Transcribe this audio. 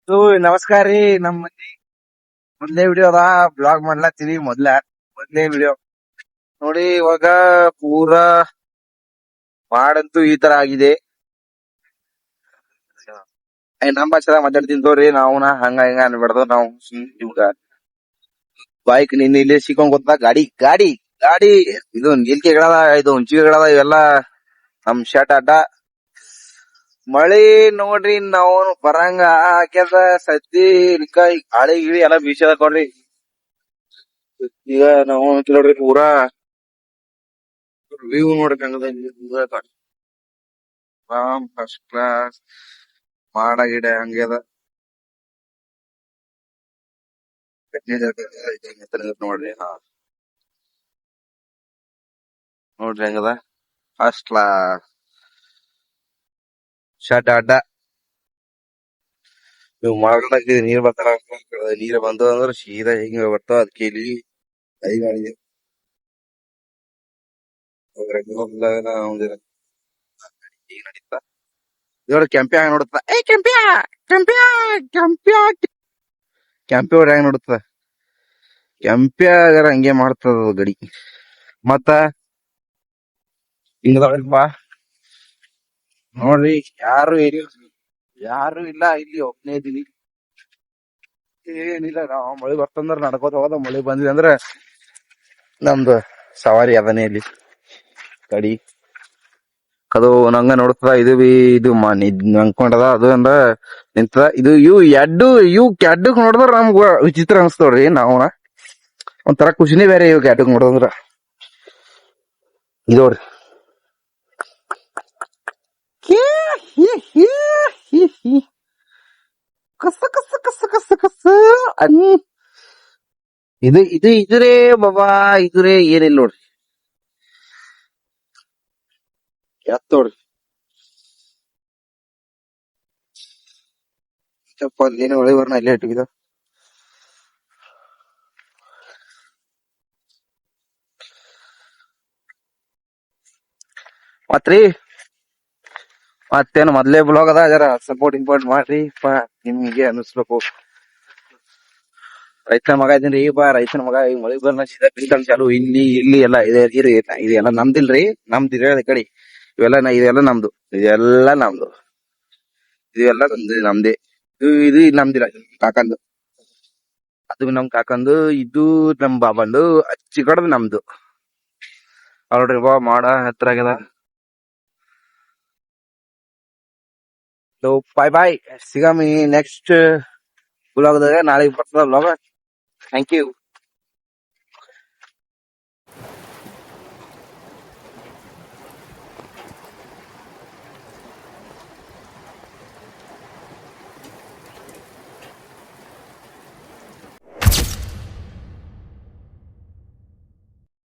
So ನಮಸ್ಕಾರ ರೀ. ನಮ್ ಮೊದ್ಲೇ ವಿಡಿಯೋ ಅದ, ಬ್ಲಾಗ್ ಮಾಡ್ಲತ್ತೀವಿ. ಮೊದ್ಲೇ ವಿಡಿಯೋ ನೋಡಿ. ಇವಾಗ ಪೂರಾ ಮಾಡಂತೂ ಈ ತರ ಆಗಿದೆ. ನಮ್ ಭಾಷೆದಾಗ ಮಾತಾಡ್ತೀನಿ ತೋರಿ. ನಾವುನ ಹಂಗ ಹಿಂಗ ಅನ್ಬಾರ್ದು. ನಾವು ಇವಾಗ ಬೈಕ್ ನಿನ್ನ ಇಲ್ಲಿ ಸಿಕ್ಕೊಂಡ್ ಗೊತ್ತಾ, ಗಾಡಿ ಇದು ನೀಲ್ಕೆಗಳದ, ಇದು ಹುಂಚಿಗೆಗಳದ, ಇವೆಲ್ಲ ನಮ್ ಶರ್ಟ್ ಅಡ್ಡ. ಮಳಿ ನೋಡ್ರಿ, ನಾವು ಬರಂಗ ಹಾಕ್ಯದ ಸದ್ದಿ ಇಲ್ಕ ಗಾಳಿ ಗಿಳಿ ಎಲ್ಲ ಬೀಸದ ಕೊಡ್ರಿ. ಈಗ ನಾವು ನೋಡ್ರಿ ಪೂರಾ ವ್ಯೂ ನೋಡ್ಕಂಗದ ಫಸ್ಟ್ ಕ್ಲಾಸ್ ಮಾಡ ಗಿಡ ಹಂಗ್ಯದ. ನೋಡ್ರಿ, ನೋಡ್ರಿ ಹಂಗದ ಫಸ್ಟ್ ಕ್ಲಾಸ್ ಶರ್ಟ್ ಅಡ್ಡ. ನೀವು ಮಾಡಕ್ ನೀರ್ ಬರ್ತಾರ, ನೀರ್ ಬಂದು ಅಂದ್ರ ಸೀದಾ ಹಿಂಗ ಬರ್ತಾವ. ಅದಕ್ಕೆ ಇಲ್ಲಿ ಕೈಗಾಳಿಗೆ ಈಗ ನಡೀತಾ ಇದ್ರ ಕೆಂಪೆ ಹಂಗ ನೋಡುತ್ತ. ಕೆಂಪ್ಯಾ ಕೆಂಪ್ಯಾ ಕೆಂಪೆ ಅವ್ರ ಹೆಂಗ್ ನೋಡುತ್ತ. ಕೆಂಪ್ಯಾಗರ ಹಂಗೆ ಮಾಡ್ತದ ಗಡಿ. ಮತ್ತ ಹಿಂಗದಪ್ಪ ನೋಡ್ರಿ, ಯಾರು ಇಲ್ಲ, ಇಲ್ಲಿ ಒಬ್ನೇ ಇದೀನಿ. ಏನಿಲ್ಲ, ನಾವ್ ಮಳಿ ಬರ್ತಂದ್ರ ನಡ್ಕೋತ ಹೋದ. ಮಳಿ ಬಂದ್ವಿ ಅಂದ್ರ ನಮ್ದು ಸವಾರಿ ಅದನ್ನೇ ಇಲ್ಲಿ ಕಡಿ. ಅದು ನಂಗ ನೋಡ್ತದ. ಇದು ಬಿ ಇದು ಅನ್ಕೊಂಡದ. ಅದು ಅಂದ್ರ ನಿಂತದ. ಇದು ಇವು ಕ್ಯಾಡ್ಡಕ್ ನೋಡಿದ್ರ ನಮ್ಗ ವಿಚಿತ್ರ ಅನ್ಸ್ತವ್ರಿ. ನಾವುನ ಒಂಥರ ಖುಷಿನೇ ಬೇರೆ ಇವ್ ಕ್ಯಾಡ್ಡಕ್ ನೋಡಂದ್ರ. ಇದೋರಿ ಕಸ ಕಸ ಕಸ ಕಸ ಕಸ ಇದ್ರೇ ಬಾಬಾ, ಇದ್ರೇ ಏನಿಲ್ಲ ನೋಡ್ರಿ. ನೋಡ್ರಿ ಚಪ್ಪ ಏನು ಒಳ್ಳೆ ಬರ್ನ ಇಲ್ಲೇ ಇಟ್ಟಿದ. ಮತ್ತೇನು ಮೊದ್ಲೇ ಬ್ಲಾಗ್ ಅದ, ಜರ ಸಪೋರ್ಟ್ ಇಂಪೋರ್ಟ್ ಮಾಡ್ರಿ. ನಿಮ್ಗೆ ಅನಿಸ್ಬೇಕು. ರೈತನ ಮಗ ಇದೀನಿ ರೈತನ ಮಗ. ಈಗ ಮಳಿ ಬರ್ನ ಸೀದಾ ಚಾಲು. ಇಲ್ಲಿ ಎಲ್ಲ ಇದೆಲ್ಲ ನಮ್ದಿಲ್ರಿ. ನಮ್ದು ಇರೋದ ಕಡೆ. ಇದೆಲ್ಲ ನಮ್ದು. ಇದೆಲ್ಲ ನಮ್ದೇ. ಇದು ನಮ್ದಿಲ್ಲ, ಕಾಕಂದು. ಅದು ನಮ್ ಕಾಕಂದು. ಇದು ನಮ್ ಬಾಬಂದು. ಅಚ್ಚಿ ಕಡದ್ ನಮ್ದು. ನೋಡ್ರಿ ಬಾ, ಮಾಡ ಹತ್ರ ಆಗ್ಯದ. ಬಾಯ್ ಬಾಯ್. ಸಿಗಾಮಿ ನೆಕ್ಸ್ಟ್ ಬ್ಲಾಗ್ದಾಗ. ನಾಳೆಗೆ ಬರ್ತದ ಬ್ಲಾಗ್. Thank you.